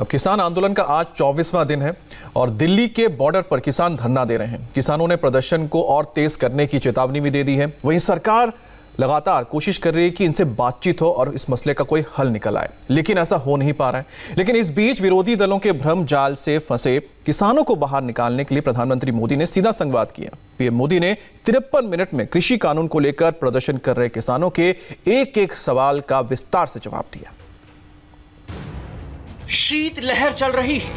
अब किसान आंदोलन का आज 24वां दिन है और दिल्ली के बॉर्डर पर किसान धरना दे रहे हैं। किसानों ने प्रदर्शन को और तेज करने की चेतावनी भी दे दी है। वहीं सरकार लगातार कोशिश कर रही है कि इनसे बातचीत हो और इस मसले का कोई हल निकल आए, लेकिन ऐसा हो नहीं पा रहा है। लेकिन इस बीच विरोधी दलों के भ्रम जाल से फंसे किसानों को बाहर निकालने के लिए प्रधानमंत्री मोदी ने सीधा संवाद किया। पीएम मोदी ने 53 मिनट में कृषि कानून को लेकर प्रदर्शन कर रहे किसानों के एक एक सवाल का विस्तार से जवाब दिया। शीत लहर चल रही है।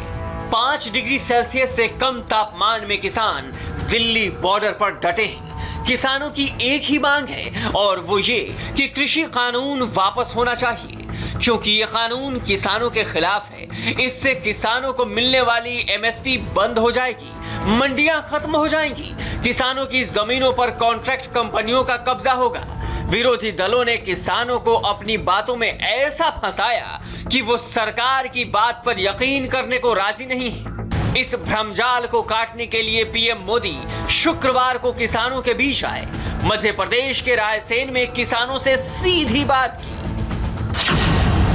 5 डिग्री सेल्सियस से कम तापमान में किसान दिल्ली बॉर्डर पर डटे हैं। किसानों की एक ही मांग है और वो ये कि कृषि कानून वापस होना चाहिए, क्योंकि ये कानून किसानों के खिलाफ है। इससे किसानों को मिलने वाली एमएसपी बंद हो जाएगी, मंडियां खत्म हो जाएंगी, किसानों की जमीनों पर कॉन्ट्रैक्ट कंपनियों का कब्जा होगा। विरोधी दलों ने किसानों को अपनी बातों में ऐसा फंसाया कि वो सरकार की बात पर यकीन करने को राजी नहीं है। इस भ्रमजाल को काटने के लिए पीएम मोदी शुक्रवार को किसानों के बीच आए। मध्य प्रदेश के रायसेन में किसानों से सीधी बात की।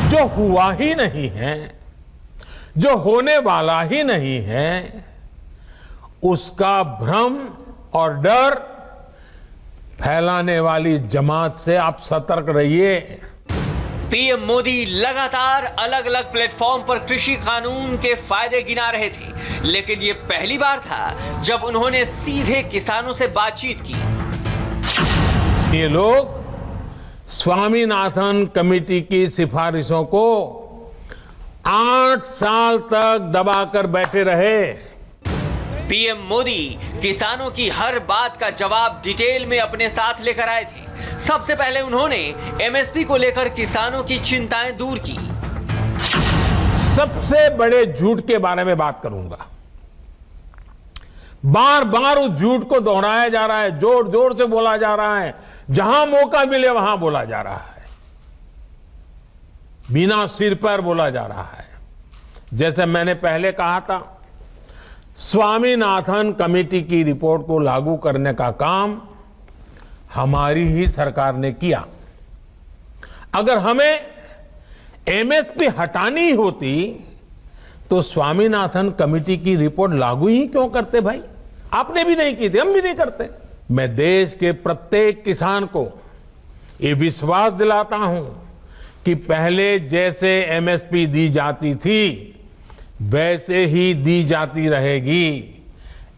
जो हुआ ही नहीं है, जो होने वाला ही नहीं है, उसका भ्रम और डर फैलाने वाली जमात से आप सतर्क रहिए। पीएम मोदी लगातार अलग अलग प्लेटफॉर्म पर कृषि कानून के फायदे गिना रहे थे, लेकिन ये पहली बार था जब उन्होंने सीधे किसानों से बातचीत की। ये लोग स्वामीनाथन कमेटी की सिफारिशों को 8 साल तक दबाकर बैठे रहे। पीएम मोदी किसानों की हर बात का जवाब डिटेल में अपने साथ लेकर आए थे। सबसे पहले उन्होंने एमएसपी को लेकर किसानों की चिंताएं दूर की। सबसे बड़े झूठ के बारे में बात करूंगा। बार बार उस झूठ को दोहराया जा रहा है, जोर जोर से बोला जा रहा है, जहां मौका मिले वहां बोला जा रहा है, बिना सिर पर बोला जा रहा है। जैसे मैंने पहले कहा था, स्वामीनाथन कमेटी की रिपोर्ट को लागू करने का काम हमारी ही सरकार ने किया। अगर हमें एमएसपी हटानी होती तो स्वामीनाथन कमेटी की रिपोर्ट लागू ही क्यों करते भाई? आपने भी नहीं की थी, हम भी नहीं करते। मैं देश के प्रत्येक किसान को ये विश्वास दिलाता हूं कि पहले जैसे एमएसपी दी जाती थी वैसे ही दी जाती रहेगी।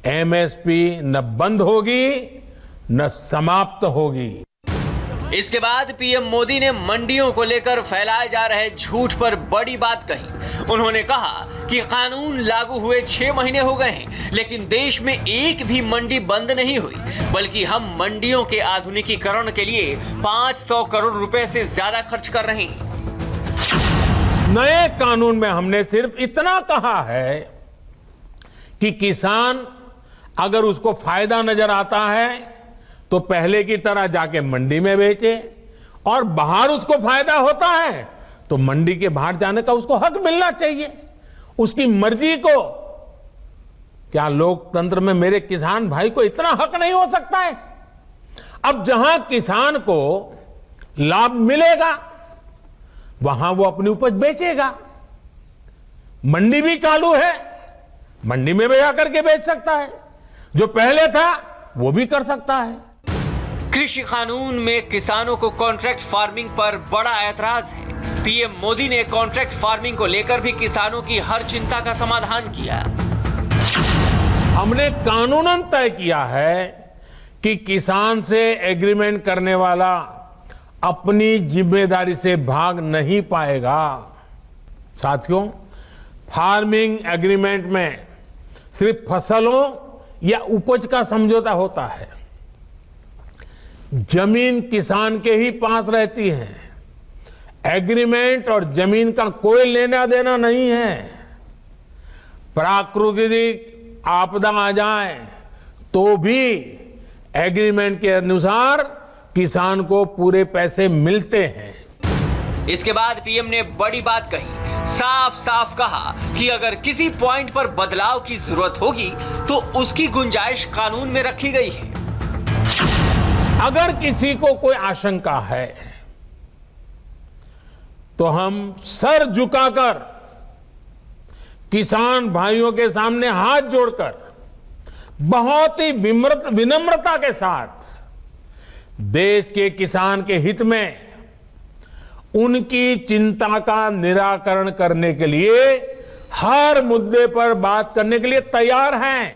एमएसपी न बंद होगी न समाप्त होगी। इसके बाद पीएम मोदी ने मंडियों को लेकर फैलाए जा रहे झूठ पर बड़ी बात कही। उन्होंने कहा कि कानून लागू हुए 6 महीने हो गए हैं, लेकिन देश में एक भी मंडी बंद नहीं हुई, बल्कि हम मंडियों के आधुनिकीकरण के लिए 500 करोड़ रुपए से ज्यादा खर्च कर रहे हैं। नए कानून में हमने सिर्फ इतना कहा है कि किसान अगर उसको फायदा नजर आता है तो पहले की तरह जाके मंडी में बेचे, और बाहर उसको फायदा होता है तो मंडी के बाहर जाने का उसको हक मिलना चाहिए, उसकी मर्जी को। क्या लोकतंत्र में मेरे किसान भाई को इतना हक नहीं हो सकता है? अब जहां किसान को लाभ मिलेगा वहां वो अपनी उपज बेचेगा। मंडी भी चालू है, मंडी में भी जाकर के बेच सकता है। जो पहले था वो भी कर सकता है। कृषि कानून में किसानों को कॉन्ट्रैक्ट फार्मिंग पर बड़ा ऐतराज है। पीएम मोदी ने कॉन्ट्रैक्ट फार्मिंग को लेकर भी किसानों की हर चिंता का समाधान किया। हमने कानूनन तय किया है कि किसान से एग्रीमेंट करने वाला अपनी जिम्मेदारी से भाग नहीं पाएगा। साथियों, फार्मिंग एग्रीमेंट में सिर्फ फसलों या उपज का समझौता होता है। जमीन किसान के ही पास रहती है। एग्रीमेंट और जमीन का कोई लेना देना नहीं है। प्राकृतिक आपदा आ जाए तो भी एग्रीमेंट के अनुसार किसान को पूरे पैसे मिलते हैं। इसके बाद पीएम ने बड़ी बात कही। साफ साफ कहा कि अगर किसी पॉइंट पर बदलाव की जरूरत होगी तो उसकी गुंजाइश कानून में रखी गई है। अगर किसी को कोई आशंका है तो हम सर झुकाकर किसान भाइयों के सामने हाथ जोड़कर बहुत ही विनम्रता के साथ देश के किसान के हित में उनकी चिंता का निराकरण करने के लिए हर मुद्दे पर बात करने के लिए तैयार हैं।